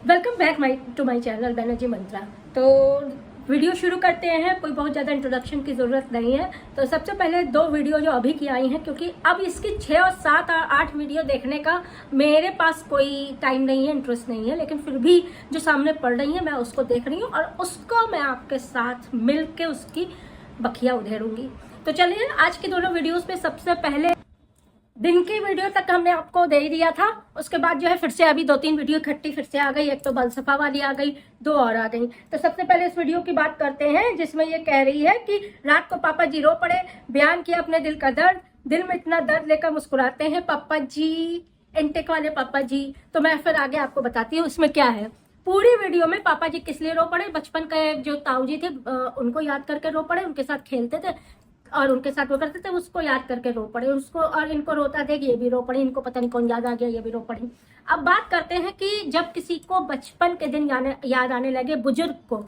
Welcome back to my channel Banerjee Mantra. तो video शुरू करते हैं। कोई बहुत ज़्यादा इंट्रोडक्शन की ज़रूरत नहीं है। तो सबसे पहले दो वीडियो जो अभी की आई हैं, क्योंकि अब इसकी 6 और 7 और 8 वीडियो देखने का मेरे पास कोई टाइम नहीं है, इंटरेस्ट नहीं है, लेकिन फिर भी जो सामने पड़ रही है मैं उसको देख रही हूँ और उसको मैं आपके साथ मिल के उसकी बखिया उधेड़ूंगी। तो चलिए आज की दोनों वीडियोज़ में सबसे पहले दिन की वीडियो तक हमने आपको दे दिया था। उसके बाद जो है फिर से अभी 2-3 वीडियो इकट्ठी फिर से आ गई। एक तो बलसफा वाली आ गई, 2 और आ गई। तो सबसे पहले इस वीडियो की बात करते हैं जिसमें ये कह रही है कि रात को पापा जी रो पड़े, बयान किया अपने दिल का दर्द, दिल में इतना दर्द लेकर मुस्कुराते हैं पापा जी, इंटेक वाले पापा जी। तो मैं फिर आगे आपको बताती हूँ इसमें क्या है। पूरी वीडियो में पापा जी किस लिए रो पड़े, बचपन के जो ताऊ जी थे उनको याद करके रो पड़े, उनके साथ खेलते थे और उनके साथ वो करते थे, उसको याद करके रो पड़े उसको, और इनको रोता थे कि ये भी रो पड़ी, इनको पता नहीं कौन याद आ गया, ये भी रो पड़ी। अब बात करते हैं कि जब किसी को बचपन के दिन याद आने लगे, बुजुर्ग को,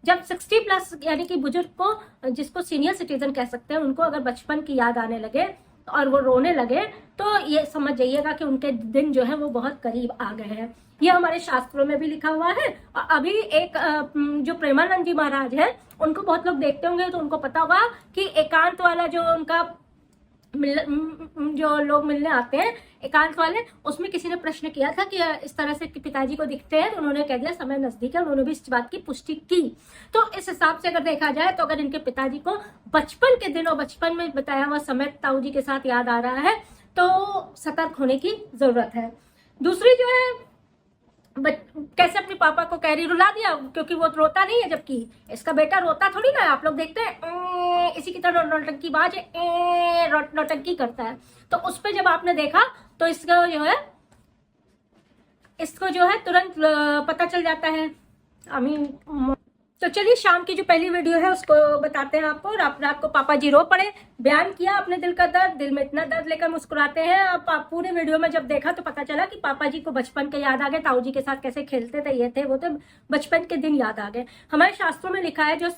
जब 60+ यानी कि बुजुर्ग को, जिसको सीनियर सिटीजन कह सकते हैं, उनको अगर बचपन की याद आने लगे और वो रोने लगे तो ये समझ जाइएगा कि उनके दिन जो है वो बहुत करीब आ गए हैं। ये हमारे शास्त्रों में भी लिखा हुआ है। और अभी एक जो प्रेमानंद जी महाराज है उनको बहुत लोग देखते होंगे तो उनको पता होगा कि एकांत वाला जो उनका जो लोग मिलने आते हैं एकांत वाले, उसमें किसी ने प्रश्न किया था कि इस तरह से कि पिताजी को दिखते हैं, तो उन्होंने कह दिया समय नजदीक है। उन्होंने भी इस बात की पुष्टि की। तो इस हिसाब से अगर देखा जाए तो अगर इनके पिताजी को बचपन के दिन और बचपन में बताया हुआ समय ताऊ जी के साथ याद आ रहा है तो सतर्क होने की जरूरत है। दूसरी जो है, कैसे अपने पापा को कह रही रुला दिया, क्योंकि वो रोता नहीं है, जबकि इसका बेटा रोता थोड़ी ना है। आप लोग देखते हैं इसी की तरह नौटंकी बाज नौटंकी करता है। तो उस पर जब आपने देखा तो इसको जो है तुरंत पता चल जाता है। तो चलिए शाम की जो पहली वीडियो है उसको बताते हैं आपको। रात को पापा जी रो पड़े, बयान किया अपने दिल का दर्द, दिल में इतना दर्द लेकर मुस्कुराते हैं। अब पूरे वीडियो में जब देखा तो पता चला कि पापा जी को बचपन के याद आ गए, ताऊ जी के साथ कैसे खेलते थे, ये थे वो थे, बचपन के दिन याद आ गए। हमारे शास्त्रों में लिखा है जो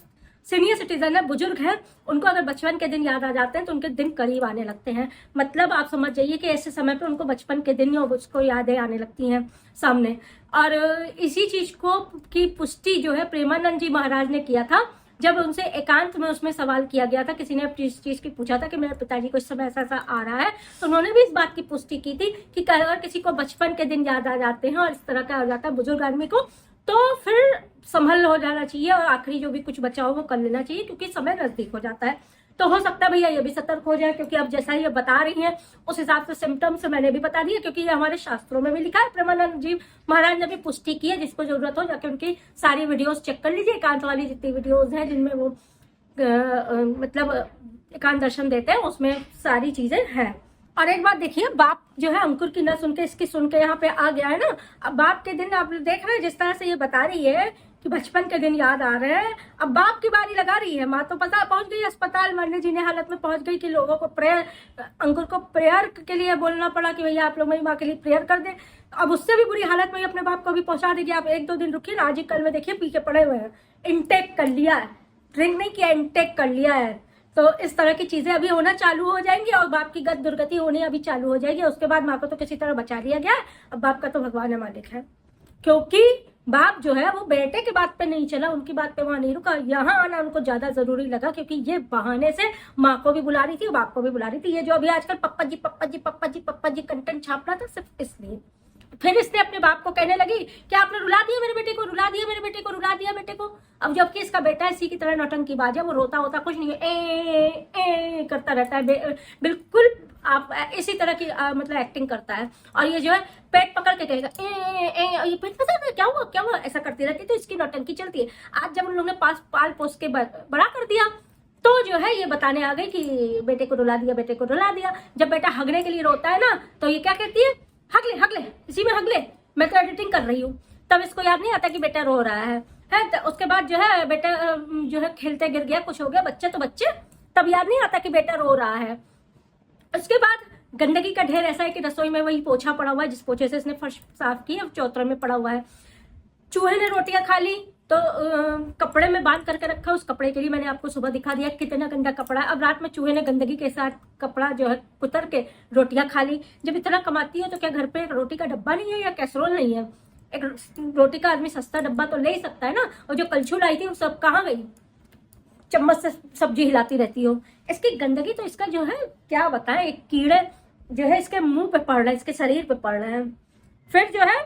सीनियर सिटीजन है, बुजुर्ग है, उनको अगर बचपन के दिन याद आ जाते हैं तो उनके दिन करीब आने लगते हैं। मतलब आप समझ जाइए कि ऐसे समय पे उनको बचपन के दिन और उसको यादें आने लगती हैं सामने। और इसी चीज को की पुष्टि जो है प्रेमानंद जी महाराज ने किया था जब उनसे एकांत में उसमें सवाल किया गया था। किसी ने इस चीज की पूछा था कि मेरे पिताजी को इस समय ऐसा ऐसा आ रहा है, तो उन्होंने भी इस बात की पुष्टि की थी कि अगर किसी को बचपन के दिन याद आ जाते हैं और इस तरह का आ जाता है बुजुर्ग आदमी को, तो फिर संभल हो जाना चाहिए और आखिरी जो भी कुछ बचा हो वो कर लेना चाहिए, क्योंकि समय नजदीक हो जाता है। तो हो सकता है भैया ये भी सतर्क हो जाए, क्योंकि अब जैसा ये बता रही हैं उस हिसाब से सिम्टम्स मैंने भी बता दिया, क्योंकि ये हमारे शास्त्रों में भी लिखा है। प्रेमानंद जी महाराज ने भी पुष्टि की है। जिसको जरूरत हो जाके उनकी सारी वीडियोस चेक कर लीजिए। एकांत वाली जितनी वीडियोस हैं जिनमें वो मतलब एकांत दर्शन देते हैं उसमें सारी चीजें हैं। और एक बात देखिए, बाप जो है अंकुर की न सुन के इसकी सुन के यहाँ पे आ गया है ना। अब बाप के दिन आप देख रहे हैं जिस तरह से ये बता रही है कि बचपन के दिन याद आ रहे हैं, अब बाप की बारी लगा रही है। माँ तो पता पहुंच गई अस्पताल, मरने जीने हालत में पहुंच गई कि लोगों को अंकुर को प्रेयर के लिए बोलना पड़ा कि भैया आप लोग मेरी माँ के लिए प्रेयर कर दे। अब उससे भी बुरी हालत में अपने बाप को भी पहुंचा देगी। आप 1-2 दिन रुकिए ना, आज ही कल में देखिए पी के पड़े हुए हैं। इनटेक कर लिया है, ड्रिंक नहीं किया, इनटेक कर लिया है। तो इस तरह की चीजें अभी होना चालू हो जाएंगी और बाप की गत दुर्गति होनी अभी चालू हो जाएगी। उसके बाद माँ को तो किसी तरह बचा लिया गया, अब बाप का तो भगवान है मालिक है। क्योंकि बाप जो है वो बेटे की बात पे नहीं चला, उनकी बात पे वहां नहीं रुका, यहाँ आना उनको ज्यादा जरूरी लगा, क्योंकि ये बहाने से माँ को भी बुला रही थी, बाप को भी बुला रही थी। ये जो अभी आजकल पप्पा जी पप्पा जी पप्पा जी पप्पा जी कंटेंट छाप रहा था सिर्फ इसलिए। फिर इसने अपने बाप को कहने लगी कि आपने रुला दिया मेरे बेटे को, रुला दिया मेरे बेटे को, रुला दिया बेटे को। अब जबकि इसका बेटा इसी की तरह नौटंकी बाज है, वो रोता होता कुछ नहीं है, ए करता रहता है, बिल्कुल आप इसी तरह की मतलब एक्टिंग करता है। और ये जो है पेट पकड़ के कहेगा ये पेट पकड़ के क्या हुआ क्या हुआ, ऐसा करती रहती है। तो इसकी नौटंकी चलती है। आज जब उन लोगों ने पाल पोस के बड़ा कर दिया तो जो है ये बताने आ गई कि बेटे को रुला दिया, बेटे को रुला दिया। जब बेटा हगने के लिए रोता है ना तो ये क्या कहती है, हग ले इसी में हग ले, मैं तो एडिटिंग कर रही हूँ। तब इसको याद नहीं आता कि बेटा रो रहा है। तो उसके बाद जो है बेटा जो है खेलते गिर गया, कुछ हो गया, बच्चे तो बच्चे, तब याद नहीं आता कि बेटा रो रहा है। उसके बाद गंदगी का ढेर ऐसा है कि रसोई में वही पोछा पड़ा हुआ है जिस पोछे से इसने फर्श साफ किया, चौतरा में पड़ा हुआ है। चूहे ने रोटियां खा ली तो कपड़े में बांध करके रखा, उस कपड़े के लिए मैंने आपको सुबह दिखा दिया कितना गंदा कपड़ा है। अब रात में चूहे ने गंदगी के साथ कपड़ा जो है कुतर के रोटियां खा ली। जब इतना कमाती है तो क्या घर पे रोटी का डब्बा नहीं है या कैसरोल नहीं है? एक रोटी का आदमी सस्ता डब्बा तो ले ही सकता है ना। और जो कलछुल आई थी वो सब कहाँ गई? चम्मच से सब्जी हिलाती रहती हो। इसकी गंदगी तो इसका जो है क्या बताएं, एक कीड़े जो है इसके मुंह पे पड़ रहे हैं, इसके शरीर पे पड़ रहे हैं। फिर जो है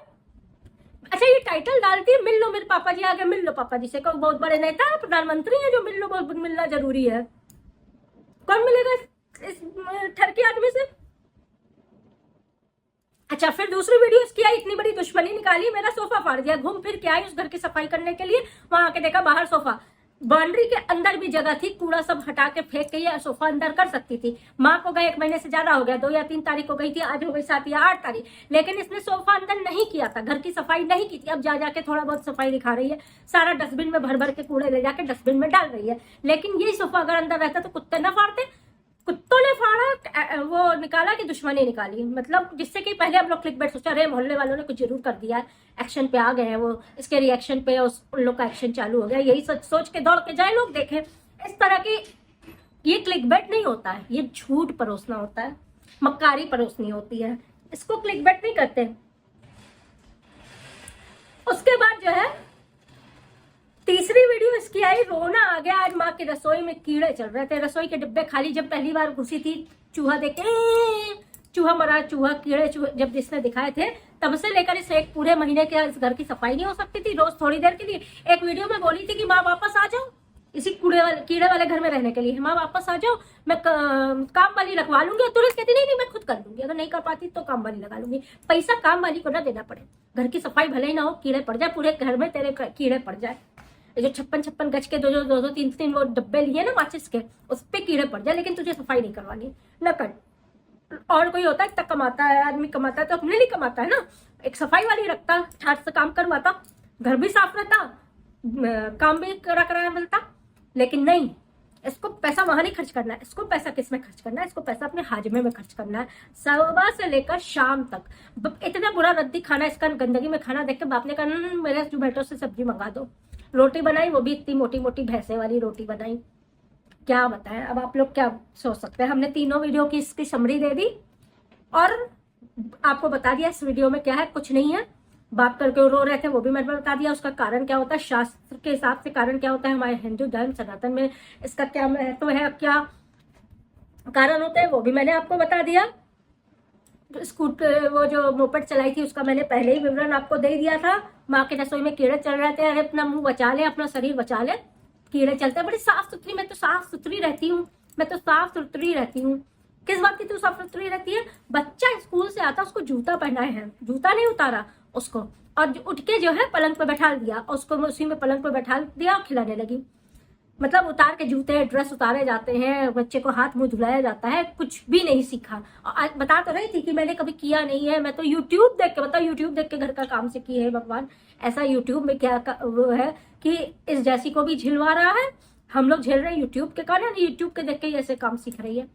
अच्छा ये टाइटल डालती है मिल लो मेरे पापा जी आगे, मिल लो पापा जी से। कोई बहुत बड़े नेता प्रधानमंत्री है जो मिल लो, मिलना जरूरी है? कौन मिलेगा इस ठरकी आदमी से? अच्छा फिर दूसरी वीडियो इसकी आई, इतनी बड़ी दुश्मनी निकाली, मेरा सोफा फाड़ दिया। घूम फिर के आई उस घर की सफाई करने के लिए, वहां आके देखा बाहर सोफा, बाउंड्री के अंदर भी जगह थी, कूड़ा सब हटा के फेंक के ये सोफा अंदर कर सकती थी। माँ को गए 1 महीने से ज्यादा हो गया, 2 या 3 तारीख को गई थी, आज हो गई 7 या 8 तारीख, लेकिन इसने सोफा अंदर नहीं किया था, घर की सफाई नहीं की थी। अब जा जाके थोड़ा बहुत सफाई दिखा रही है, सारा डस्टबिन में भर भर के कूड़े ले जाके डस्टबिन में डाल रही है। लेकिन यही सोफा अगर अंदर रहता तो कुत्ते न फाड़ते? कुत्तों ने फाड़ा, वो निकाला कि दुश्मनी निकाली? मतलब जिससे कि पहले हम लोग क्लिकबेट सोचा अरे मोहल्ले वालों ने कुछ जरूर कर दिया है, एक्शन पे आ गए हैं, वो इसके रिएक्शन पे उन लोग का एक्शन चालू हो गया, यही सोच के दौड़ के जाए लोग देखें। इस तरह की ये क्लिकबेट नहीं होता है, ये झूठ परोसना होता है, मक्कारी परोसनी होती है, इसको क्लिकबेट नहीं करते। उसके बाद जो है तीसरी वीडियो इसकी आई, रोना आ गया। आज माँ की रसोई में कीड़े चल रहे थे, रसोई के डिब्बे खाली। जब पहली बार घुसी थी चूहा देख के, चूहा मरा, चूहा कीड़े जब जिसने दिखाए थे तब से लेकर इस एक पूरे महीने के इस घर की सफाई नहीं हो सकती थी रोज थोड़ी देर के लिए। एक वीडियो में बोली थी कि माँ वापस आ जाओ इसी कीड़े वाले घर में रहने के लिए, माँ वापस आ जाओ, मैं काम वाली रखवा लूंगी। और तुरंत कहती नहीं मैं खुद कर लूंगी, अगर नहीं कर पाती तो काम वाली लगा लूंगी। पैसा काम वाली को ना देना पड़े, घर की सफाई भले ही ना हो, कीड़े पड़ जाए पूरे घर में, तेरे कीड़े पड़ जाए। जो 56 गज के 2 3 वो डब्बे लिए ना माचिस के, उस पे कीड़े पड़ जाए, लेकिन तुझे सफाई नहीं करवानी, न कर। और कोई होता है इतना कमाता है आदमी, कमाता है तो अपने लिए कमाता है ना, एक सफाई वाली रखता, ठाट से काम करवाता, घर भी साफ रहता, काम भी कराया मिलता। लेकिन नहीं, इसको पैसा वहां नहीं खर्च करना है, इसको पैसा किस में खर्च करना है? इसको पैसा अपने हाजमे में खर्च करना है, सुबह से लेकर शाम तक। इतना बुरा रद्दी खाना, इसका गंदगी में खाना देख के बाप ने कहा मेरे जोमेटो से सब्जी मंगा दो। रोटी बनाई, वो भी इतनी मोटी मोटी भैंसे वाली रोटी बनाई। क्या बताएं, अब आप लोग क्या सोच सकते हैं। हमने तीनों वीडियो की इसकी समरी दे दी और आपको बता दिया इस वीडियो में क्या है, कुछ नहीं है। बात करके रो रहे थे वो भी मैंने बता दिया, उसका कारण क्या होता है, शास्त्र के हिसाब से कारण क्या होता है, हमारे हिंदू धर्म सनातन में इसका क्या महत्व है, क्या कारण होता है, वो भी मैंने आपको बता दिया। वो जो मोपेड चलाई थी उसका मैंने पहले ही विवरण आपको दे दिया था। माँ के रसोई में कीड़े चल रहे थे, अरे अपना मुंह बचा ले, अपना शरीर बचा ले, कीड़े चलते हैं। बड़ी साफ सुथरी, मैं तो साफ सुथरी रहती हूँ, मैं तो साफ सुथरी रहती हूँ। किस बात की तू साफ सुथरी रहती है? बच्चा स्कूल से आता उसको जूता पहनाए हैं, जूता नहीं उतारा उसको, और उठ के जो है पलंग पे बैठा दिया, और उसको उसी में पलंग पे बैठा दिया और खिलाने लगी। मतलब उतार के जूते ड्रेस उतारे जाते हैं, बच्चे को हाथ मुंह धुलाया जाता है, कुछ भी नहीं सीखा। और बता तो रही थी कि मैंने कभी किया नहीं है, मैं तो यूट्यूब देख के, बताओ यूट्यूब देख के घर का काम सीखी है। भगवान, ऐसा यूट्यूब में क्या वो है कि इस जैसी को भी झिलवा रहा है। हम लोग झेल रहे हैं यूट्यूब के कारण, यूट्यूब के देख के ही ऐसे काम सीख रही है,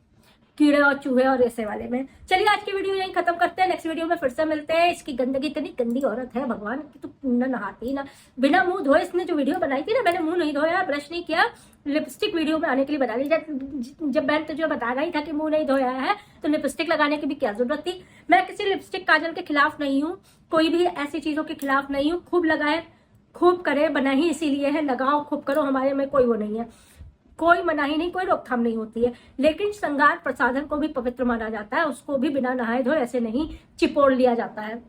कीड़े और चूहे और ऐसे वाले में। चलिए आज की वीडियो यहीं खत्म करते हैं, नेक्स्ट वीडियो में फिर से मिलते हैं। इसकी गंदगी, इतनी गंदी औरत है, भगवान की तो न नहाती ना, बिना मुंह धोए इसने जो वीडियो बनाई थी ना, मैंने मुंह नहीं धोया, ब्रश नहीं किया, लिपस्टिक वीडियो में आने के लिए बना ली। जब मैंने तुझे बताना ही था कि मुंह नहीं धोया है तो लिपस्टिक लगाने की भी क्या जरूरत थी। मैं किसी लिपस्टिक काजल के खिलाफ नहीं हूँ, कोई भी ऐसी चीजों के खिलाफ नहीं हूँ। खूब लगाए, खूब करे, बना ही इसीलिए है, लगाओ खूब करो, हमारे में कोई वो नहीं है, कोई मनाही नहीं, कोई रोकथाम नहीं होती है। लेकिन श्रृंगार प्रसाधन को भी पवित्र माना जाता है, उसको भी बिना नहाए धोए ऐसे नहीं चिपोड़ लिया जाता है।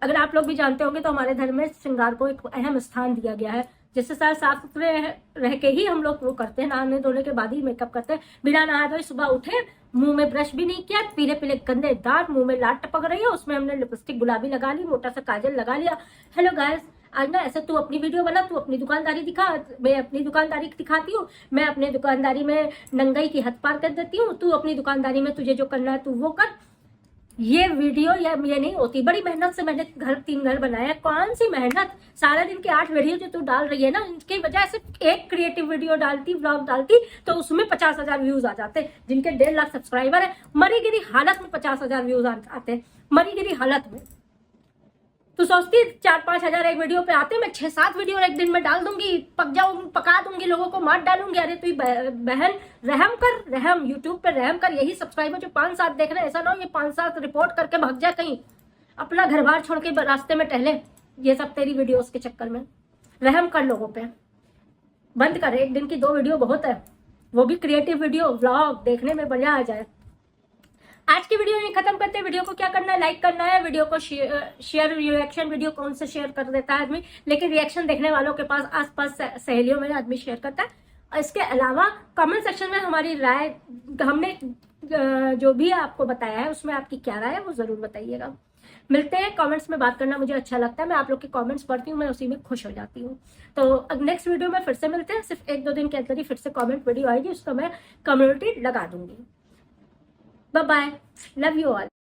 अगर आप लोग भी जानते होंगे तो हमारे धर्म में श्रृंगार को एक अहम स्थान दिया गया है, जिससे सारे साफ सुथरे रह के ही हम लोग वो करते हैं, नहाने धोने के बाद ही मेकअप करते हैं। बिना नहाए धोए सुबह उठे, मुंह में ब्रश भी नहीं किया, पीले पीले गंदे दांत, मुंह में लाट टपक रही है, उसमें हमने लिपस्टिक गुलाबी लगा ली, मोटा सा काजल लगा लिया। हेलो गाइस, आज ना ऐसे तू अपनी वीडियो बना, तू अपनी दुकानदारी दिखा, मैं अपनी दुकानदारी दिखाती हूँ, मैं अपने दुकानदारी में नंगाई की हद पार कर देती हूँ, तू अपनी दुकानदारी में तुझे जो करना है तू वो कर। ये वीडियो या ये नहीं होती, बड़ी मेहनत से मैंने 3 घर बनाया। कौन सी मेहनत, सारा दिन के 8 वीडियो जो तू डाल रही है ना, इनकी वजह से एक क्रिएटिव वीडियो डालती, व्लॉग डालती तो उसमें 50,000 व्यूज आ जाते, जिनके 1.5 लाख सब्सक्राइबर है। मरी गिरी हालत में 50,000 व्यूज आते, मरी गिरी हालत में। तो सोचती 4-5 हजार एक वीडियो पे आते, मैं 6-7 वीडियो एक दिन में डाल दूंगी, पका दूंगी, लोगों को मार डालूंगी। अरे तू बहन रहम कर, रहम, यूट्यूब पे रहम कर। यही सब्सक्राइबर जो 5-7 देख रहे हैं, ऐसा ना हो ये 5-7 रिपोर्ट करके भाग जाए कहीं, अपना घर बार छोड़ के रास्ते में टहले, ये सब तेरी वीडियोस के चक्कर में। रहम कर लोगों पे, बंद कर, एक दिन की 2 वीडियो बहुत है, वो भी क्रिएटिव वीडियो, व्लॉग, देखने में मजा आ जाए। आज की वीडियो नहीं खत्म करते। वीडियो को क्या करना है, लाइक करना है, वीडियो को शेयर, रिएक्शन वीडियो कौन से शेयर कर देता है आदमी, लेकिन रिएक्शन देखने वालों के पास आसपास सहेलियों में आदमी शेयर करता है। और इसके अलावा कमेंट सेक्शन में हमारी राय, हमने जो भी आपको बताया है उसमें आपकी क्या राय है वो जरूर बताइएगा। मिलते हैं, कमेंट्स में बात करना मुझे अच्छा लगता है, मैं आप लोग के कमेंट्स पढ़ती हूँ, मैं उसी में खुश हो जाती हूँ। तो नेक्स्ट वीडियो में फिर से मिलते हैं, सिर्फ 1-2 दिन के अंदर ही फिर से कमेंट वीडियो आएगी, उसका मैं कम्युनिटी लगा दूंगी। Bye bye, love you all.